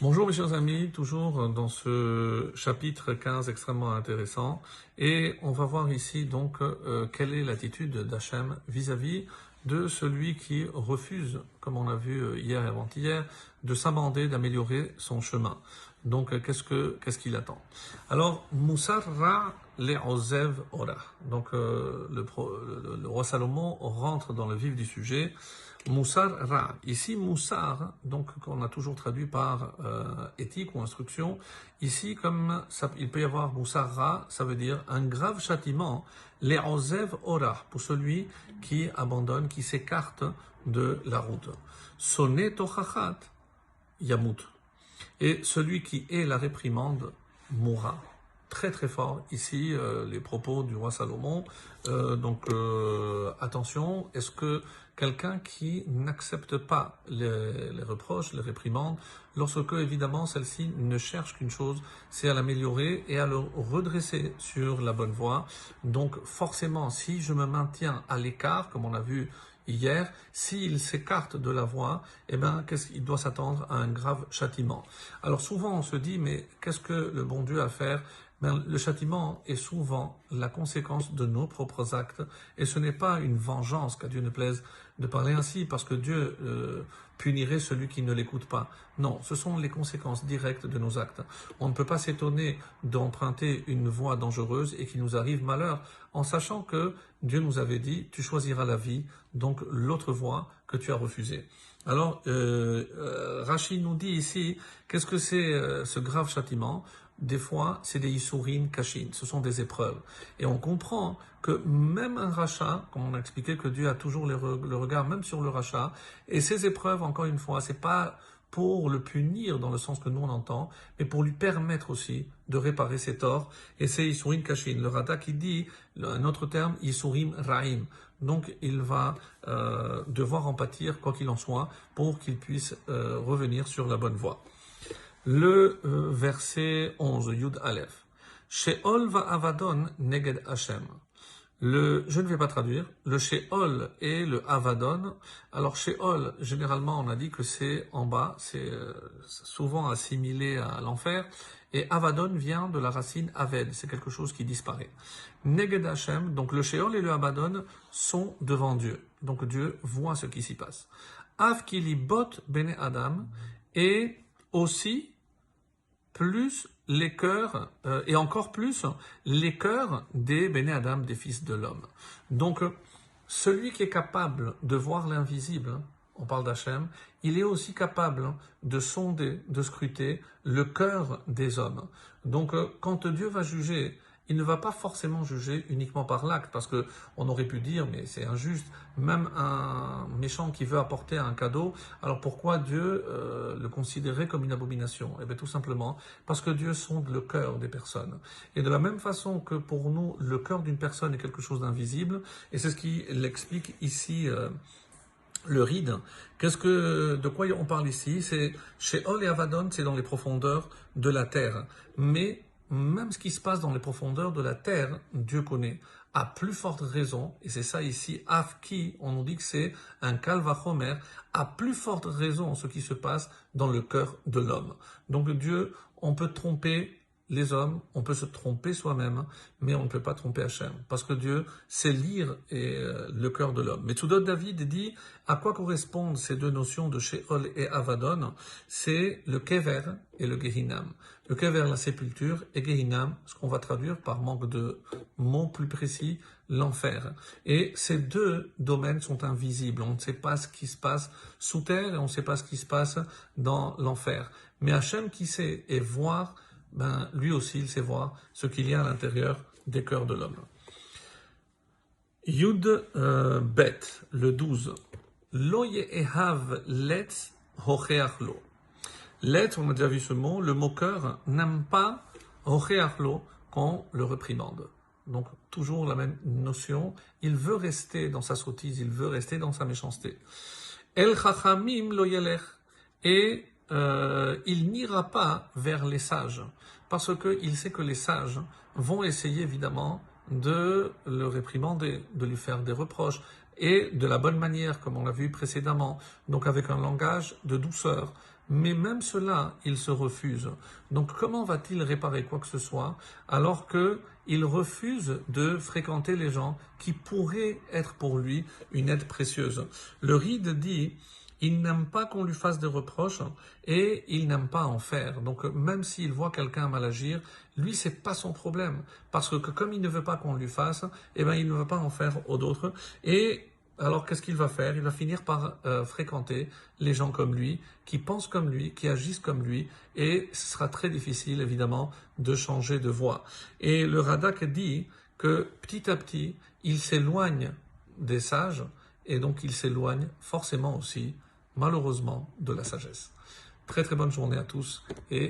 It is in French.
Bonjour mes chers amis, toujours dans ce chapitre 15 extrêmement intéressant et on va voir ici donc quelle est l'attitude d'Hachem vis-à-vis de celui qui refuse, comme on a vu hier et avant-hier, de s'amender, d'améliorer son chemin. Donc qu'est-ce qu'il attend? Alors, Moussar Ra Le'ozev Ora. Donc le roi Salomon rentre dans le vif du sujet. Moussar Ra. Ici, Moussar, donc qu'on a toujours traduit par éthique ou instruction. Ici, comme ça, il peut y avoir Moussar Ra, ça veut dire un grave châtiment, les Ozev Ora, pour celui qui abandonne, qui s'écarte de la route. Sonné Tochachat Yamut. Et celui qui est la réprimande mourra. Très très fort ici les propos du roi Salomon. Attention, est-ce que quelqu'un qui n'accepte pas les reproches, les réprimandes, lorsque évidemment celle-ci ne cherche qu'une chose, c'est à l'améliorer et à le redresser sur la bonne voie. Donc forcément, si je me maintiens à l'écart, comme on a vu hier, s'il s'écarte de la voie, eh ben, qu'est-ce qu'il doit s'attendre à un grave châtiment. Alors souvent on se dit, mais qu'est-ce que le bon Dieu a à faire? Ben, le châtiment est souvent la conséquence de nos propres actes et ce n'est pas une vengeance, qu'à Dieu ne plaise de parler ainsi, parce que Dieu punirait celui qui ne l'écoute pas. Non, ce sont les conséquences directes de nos actes. On ne peut pas s'étonner d'emprunter une voie dangereuse et qu'il nous arrive malheur, en sachant que Dieu nous avait dit, tu choisiras la vie, donc l'autre voie que tu as refusée. Alors, Rachid nous dit ici, qu'est-ce que c'est ce grave châtiment? Des fois, c'est des Issourim Kashin, ce sont des épreuves. Et on comprend que même un rachat, comme on a expliqué que Dieu a toujours le regard même sur le rachat, et ces épreuves, encore une fois, c'est pas pour le punir dans le sens que nous on entend, mais pour lui permettre aussi de réparer ses torts. Et c'est Issourim Kashin. Le Rada qui dit, un autre terme, Issourim Raim. Donc il va devoir en pâtir, quoi qu'il en soit, pour qu'il puisse revenir sur la bonne voie. Le verset 11, Yud Aleph. Sheol va avadon neged Hashem. Je ne vais pas traduire. Le Sheol et le Avadon. Alors Sheol, généralement, on a dit que c'est en bas, c'est souvent assimilé à l'enfer. Et Avadon vient de la racine Aved, c'est quelque chose qui disparaît. Neged Hashem, donc le Sheol et le Avadon sont devant Dieu. Donc Dieu voit ce qui s'y passe. Av kilibot bene Adam, et aussi plus les cœurs, et encore plus les cœurs des Béné Adam, des fils de l'homme. Donc, celui qui est capable de voir l'invisible, on parle d'Hachem, il est aussi capable de sonder, de scruter le cœur des hommes. Donc, quand Dieu va juger, il ne va pas forcément juger uniquement par l'acte, parce que on aurait pu dire, mais c'est injuste, même un méchant qui veut apporter un cadeau, alors pourquoi Dieu le considérait comme une abomination? Eh bien tout simplement parce que Dieu sonde le cœur des personnes. Et de la même façon que pour nous, le cœur d'une personne est quelque chose d'invisible, et c'est ce qui l'explique ici le ride. De quoi on parle ici? C'est Sheol et Avadon, c'est dans les profondeurs de la terre. Mais même ce qui se passe dans les profondeurs de la terre, Dieu connaît. À plus forte raison, et c'est ça ici, Afki, on nous dit que c'est un Kalvachomer, à plus forte raison ce qui se passe dans le cœur de l'homme. Donc Dieu, on peut tromper les hommes, on peut se tromper soi-même, mais on ne peut pas tromper Hachem, parce que Dieu sait lire le cœur de l'homme. Mais Tudot David dit, à quoi correspondent ces deux notions de Sheol et Avadon? C'est le Kever et le Gehinam. Le Kever, la sépulture, et Gehinam, ce qu'on va traduire par manque de mots plus précis, l'enfer. Et ces deux domaines sont invisibles. On ne sait pas ce qui se passe sous terre et on ne sait pas ce qui se passe dans l'enfer. Mais Hachem qui sait et voir, ben, lui aussi, il sait voir ce qu'il y a à l'intérieur des cœurs de l'homme. Yud Bet, le 12. Lo yehav letz hocheachlo. Letz, on a déjà vu ce mot, le mot cœur n'aime pas hocheachlo qu'on le réprimande. Donc, toujours la même notion. Il veut rester dans sa sottise, il veut rester dans sa méchanceté. El chachamim lo yelech. Et il n'ira pas vers les sages, parce qu'il sait que les sages vont essayer évidemment de le réprimander, de lui faire des reproches, et de la bonne manière, comme on l'a vu précédemment, donc avec un langage de douceur, mais même cela, il se refuse. Donc comment va-t-il réparer quoi que ce soit alors qu'il refuse de fréquenter les gens qui pourraient être pour lui une aide précieuse? Le Ride dit, il n'aime pas qu'on lui fasse des reproches et il n'aime pas en faire. Donc même s'il voit quelqu'un mal agir, lui c'est pas son problème, parce que comme il ne veut pas qu'on lui fasse, eh ben il ne va pas en faire aux autres. Et alors qu'est-ce qu'il va faire? Il va finir par fréquenter les gens comme lui, qui pensent comme lui, qui agissent comme lui, et ce sera très difficile évidemment de changer de voie. Et le Radak dit que petit à petit, il s'éloigne des sages, et donc il s'éloigne forcément aussi, malheureusement, de la sagesse. Très très bonne journée à tous, et